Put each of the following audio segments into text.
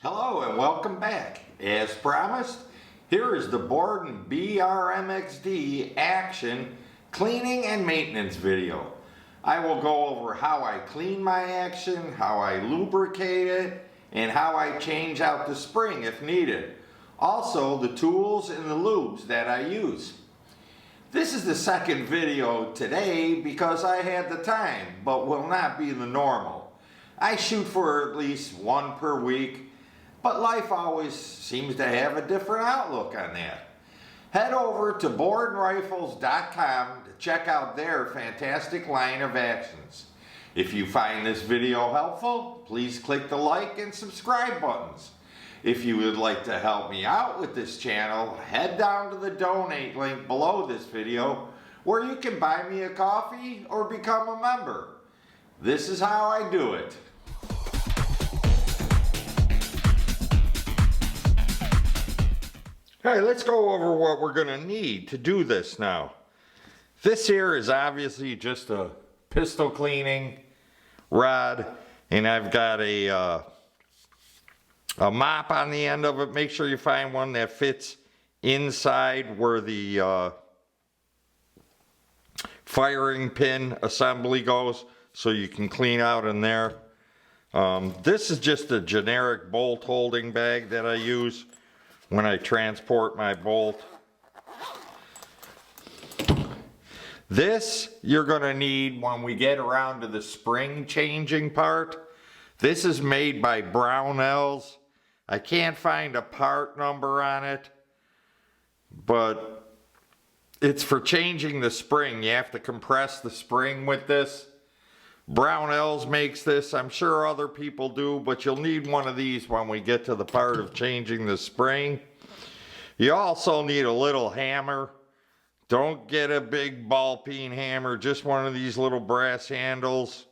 Hello and welcome back. As promised, here is the Borden BRMXD Action Cleaning and Maintenance video. I will go over how I clean my Action, how I lubricate it, and how I change out the spring if needed. Also, the tools and the lubes that I use. This is the second video today because I had the time, but will not be the normal. I shoot for at least one per week, but life always seems to have a different outlook on that. Head over to BordenRifles.com to check out their fantastic line of actions. If you find this video helpful, please click the like and subscribe buttons. If you would like to help me out with this channel, head down to the donate link below this video where you can buy me a coffee or become a member. This is how I do it. All right, let's go over what we're going to need to do this now. This here is obviously just a pistol cleaning rod, and I've got a mop on the end of it. Make sure you find one that fits inside where the firing pin assembly goes so you can clean out in there. This is just a generic bolt holding bag that I use when I transport my bolt. This you're going to need when we get around to the spring changing part. This is made by Brownells. I can't find a part number on it, but it's for changing the spring. You have to compress the spring with this. Brownells makes this. I'm sure other people do, but you'll need one of these when we get to the part of changing the spring. You also need a little hammer. Don't get a big ball peen hammer, just one of these little brass handles.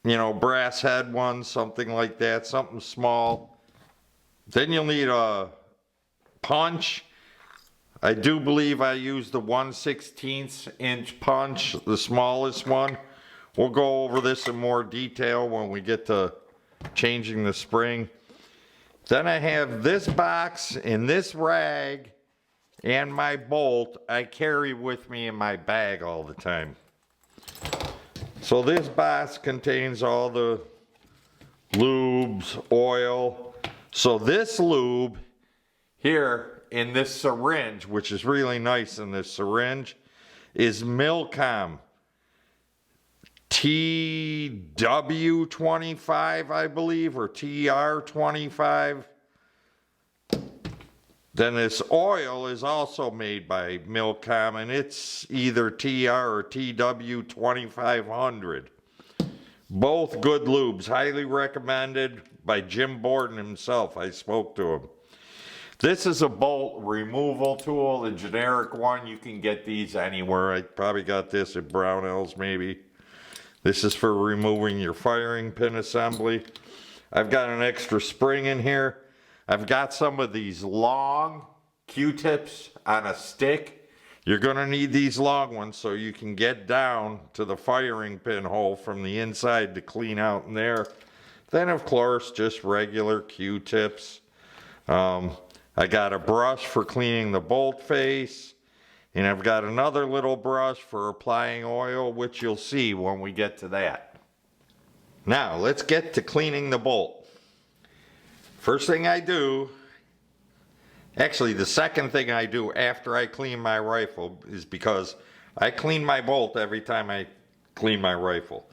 You know, brass head ones, something like that, something small. Then you'll need a punch. I do believe I used the 1/16 inch punch, the smallest one. We'll go over this in more detail when we get to changing the spring. Then I have this box and this rag and my bolt I carry with me in my bag all the time. So this box contains all the lubes, oil. So this lube here in this syringe, which is really nice in this syringe, is Milcom TW25, I believe, or TR25. Then this oil is also made by Milcom, and it's either TR or TW2500. Both good lubes, highly recommended by Jim Borden himself. I spoke to him. This is a bolt removal tool, the generic one. You can get these anywhere. I probably got this at Brownells maybe. This is for removing your firing pin assembly. I've got an extra spring in here. I've got some of these long Q-tips on a stick. You're going to need these long ones so you can get down to the firing pin hole from the inside to clean out in there. Then, of course, just regular Q-tips. I got a brush for cleaning the bolt face. And I've got another little brush for applying oil, which you'll see when we get to that. Now, let's get to cleaning the bolt. First thing I do, actually the second thing I do after I clean my rifle is because I clean my bolt every time I clean my rifle.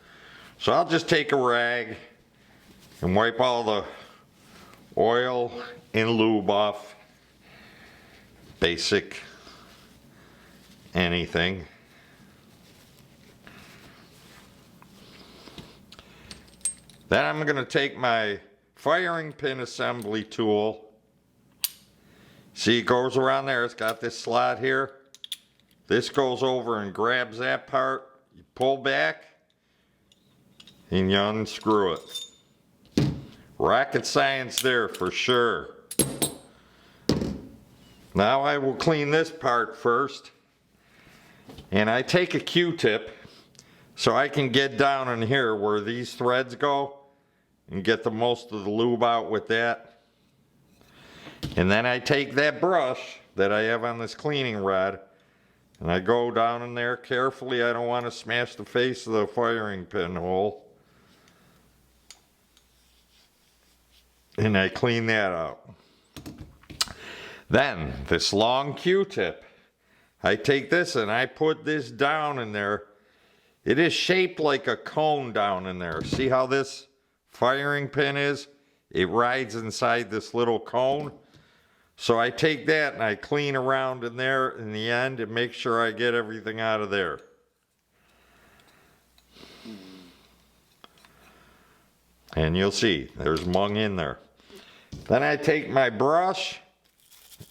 So I'll just take a rag and wipe all the oil and lube off. Basic anything. Then I'm going to take my firing pin assembly tool. See, it goes around there. It's got this slot here. This goes over and grabs that part. You pull back and you unscrew it. Rocket science there for sure. Now I will clean this part first. And I take a Q-tip so I can get down in here where these threads go and get the most of the lube out with that. And then I take that brush that I have on this cleaning rod and I go down in there carefully. I don't want to smash the face of the firing pin hole. And I clean that out. Then this long Q-tip, I take this and I put this down in there. It is shaped like a cone down in there. See how this firing pin is? It rides inside this little cone. So I take that and I clean around in there in the end and make sure I get everything out of there. And you'll see, there's mung in there. Then I take my brush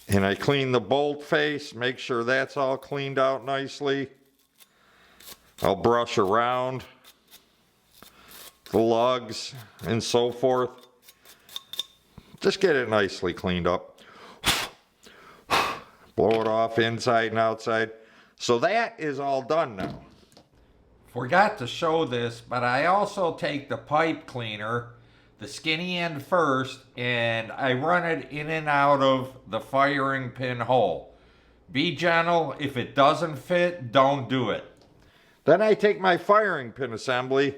and I clean the bolt face, make sure that's all cleaned out nicely. I'll brush around the lugs and so forth. Just get it nicely cleaned up. Blow it off inside and outside. So that is all done now. Forgot to show this, but I also take the pipe cleaner, the skinny end first, and I run it in and out of the firing pin hole. Be gentle. If it doesn't fit, don't do it. Then I take my firing pin assembly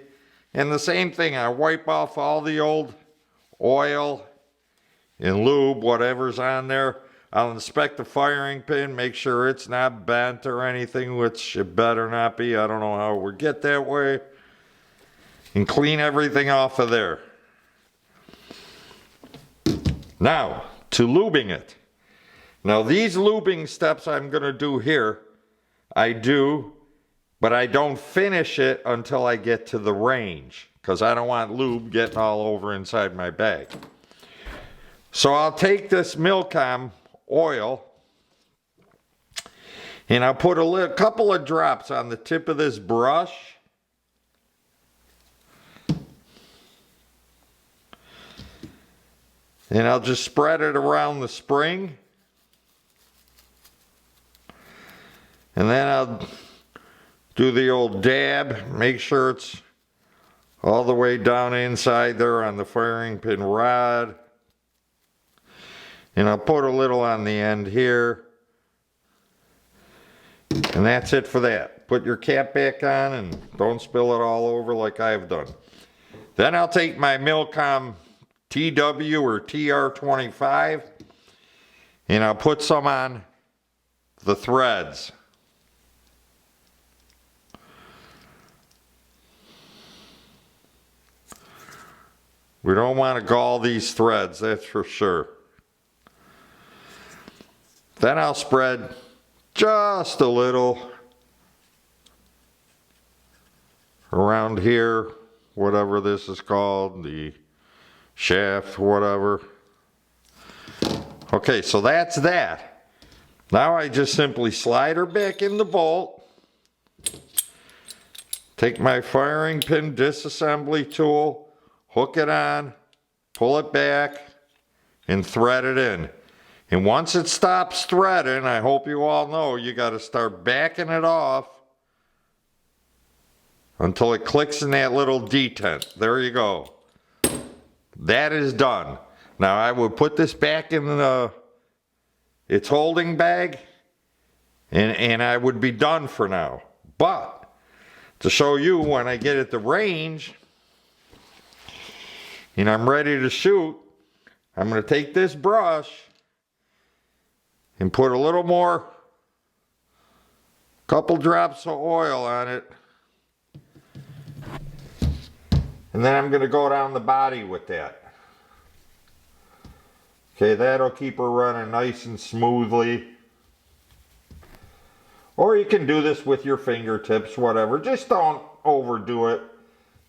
and the same thing. I wipe off all the old oil and lube, whatever's on there. I'll inspect the firing pin, make sure it's not bent or anything, which it better not be. I don't know how it would get that way. And clean everything off of there. Now, to lubing it. Now these lubing steps I'm going to do here, I do, but I don't finish it until I get to the range, because I don't want lube getting all over inside my bag. So I'll take this Milcom oil and I'll put a couple of drops on the tip of this brush. And I'll just spread it around the spring. And then I'll do the old dab, make sure it's all the way down inside there on the firing pin rod. And I'll put a little on the end here. And that's it for that. Put your cap back on and don't spill it all over like I've done. Then I'll take my Milcom TW or TR25 and I'll put some on the threads. We don't want to gall these threads, that's for sure. Then I'll spread just a little around here, whatever this is called, the shaft, whatever. Okay, so that's that. Now I just simply slide her back in the bolt, take my firing pin disassembly tool, hook it on, pull it back, and thread it in. And once it stops threading, I hope you all know, you got to start backing it off until it clicks in that little detent. There you go. That is done. Now I would put this back in its holding bag and I would be done for now. But to show you when I get at the range and I'm ready to shoot, I'm going to take this brush and put a little more, couple drops of oil on it. And then I'm going to go down the body with that. Okay, that'll keep her running nice and smoothly. Or you can do this with your fingertips, whatever. Just don't overdo it.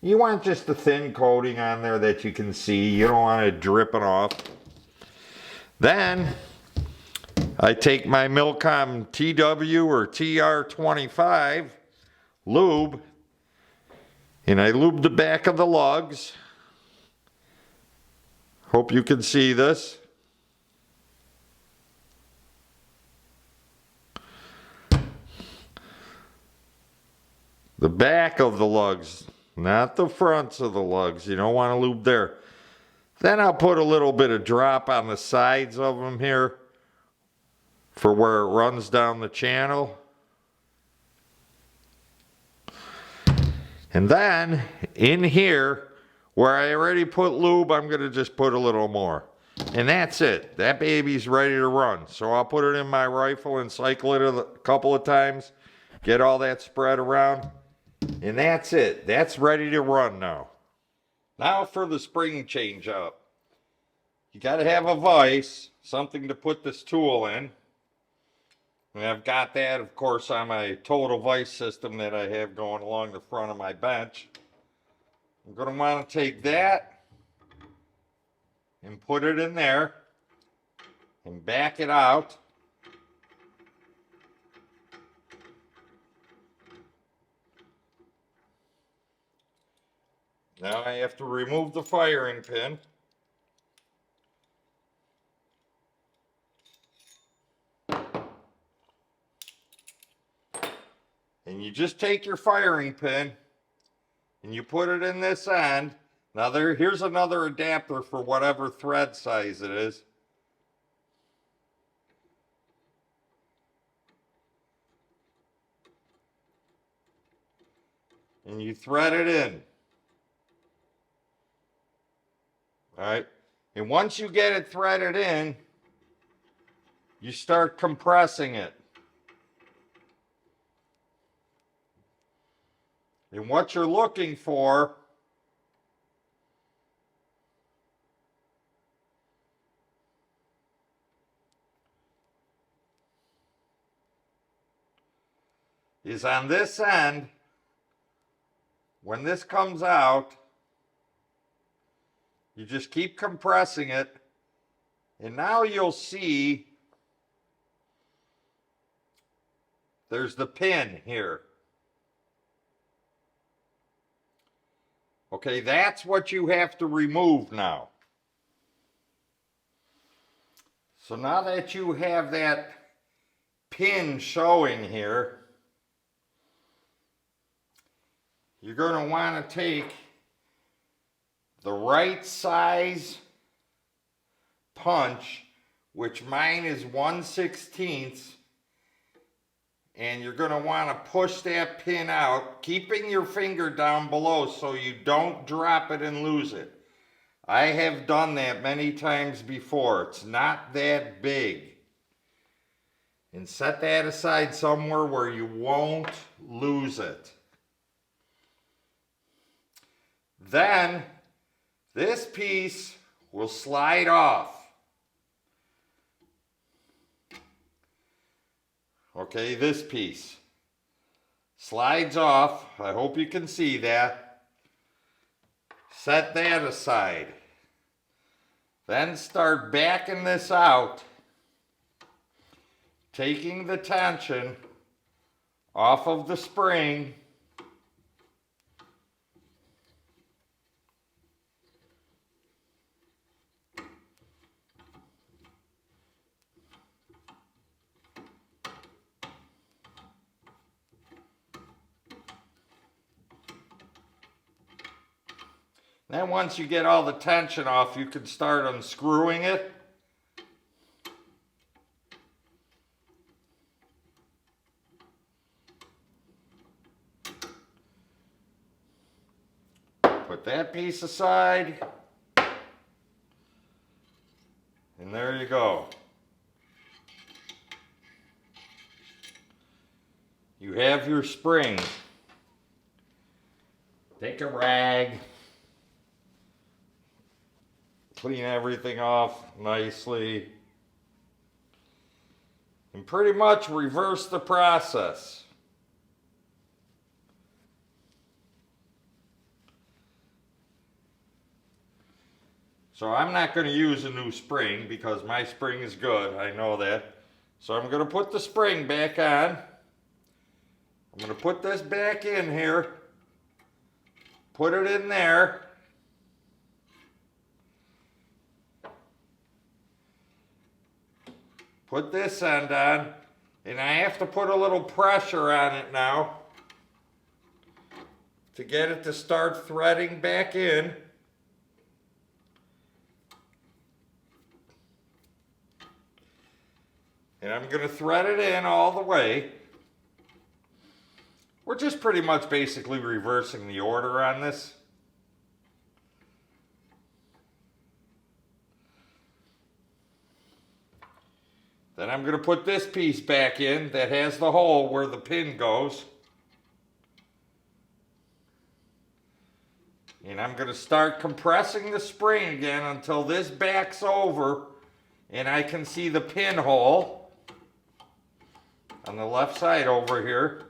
You want just a thin coating on there that you can see. You don't want it dripping off. Then I take my Milcom TW or TR25 lube and I lube the back of the lugs. Hope you can see this. The back of the lugs, not the fronts of the lugs. You don't want to lube there. Then I'll put a little bit of drop on the sides of them here for where it runs down the channel. And then in here, where I already put lube, I'm gonna just put a little more. And that's it. That baby's ready to run. So I'll put it in my rifle and cycle it a couple of times, get all that spread around, and that's it. That's ready to run now. Now for the spring change up. You gotta have a vise, something to put this tool in. And I've got that, of course, on my total vise system that I have going along the front of my bench. I'm going to want to take that and put it in there and back it out. Now I have to remove the firing pin. And you just take your firing pin and you put it in this end. Now here's another adapter for whatever thread size it is. And you thread it in. All right. And once you get it threaded in, you start compressing it. And what you're looking for is on this end, when this comes out, you just keep compressing it, and now you'll see there's the pin here. Okay, that's what you have to remove now. So now that you have that pin showing here, you're going to want to take the right size punch, which mine is 1/16, and you're going to want to push that pin out, keeping your finger down below so you don't drop it and lose it. I have done that many times before. It's not that big. And set that aside somewhere where you won't lose it. Then this piece will slide off. Okay, this piece slides off. I hope you can see that. Set that aside. Then start backing this out, taking the tension off of the spring. Then once you get all the tension off, you can start unscrewing it. Put that piece aside. And there you go. You have your spring. Take a rag. Clean everything off nicely. And pretty much reverse the process. So I'm not going to use a new spring because my spring is good. I know that. So I'm going to put the spring back on. I'm going to put this back in here. Put it in there. Put this end on, and I have to put a little pressure on it now to get it to start threading back in. And I'm going to thread it in all the way. We're just pretty much basically reversing the order on this. Then I'm going to put this piece back in that has the hole where the pin goes. And I'm going to start compressing the spring again until this backs over and I can see the pinhole on the left side over here.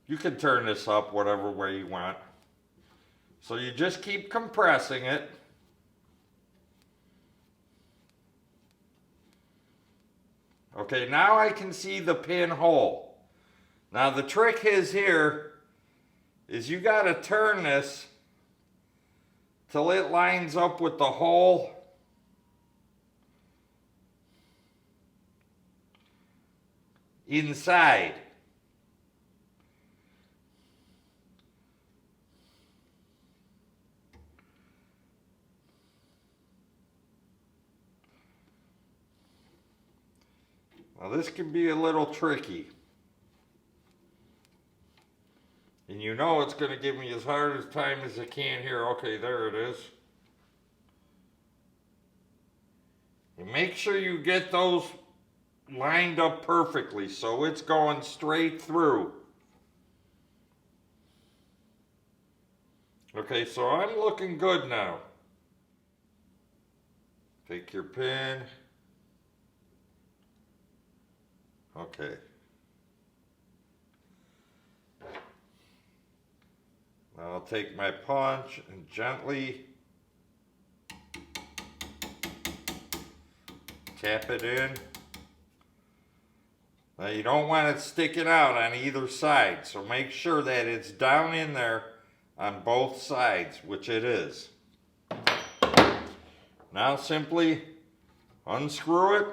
You can turn this up whatever way you want. So you just keep compressing it. Okay, now I can see the pinhole. Now the trick is here is you got to turn this till it lines up with the hole inside. Now this can be a little tricky. And you know it's going to give me as hard a time as it can here. Okay, there it is. And make sure you get those lined up perfectly so it's going straight through. Okay, so I'm looking good now. Take your pin. Okay. Now I'll take my punch and gently tap it in. Now you don't want it sticking out on either side, so make sure that it's down in there on both sides, which it is. Now simply unscrew it.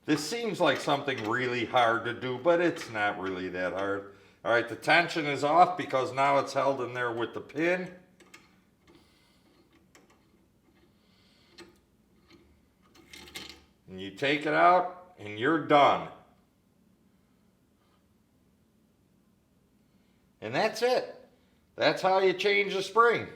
This seems like something really hard to do, but it's not really that hard. All right, the tension is off because now it's held in there with the pin. And you take it out and you're done. And that's it. That's how you change the spring.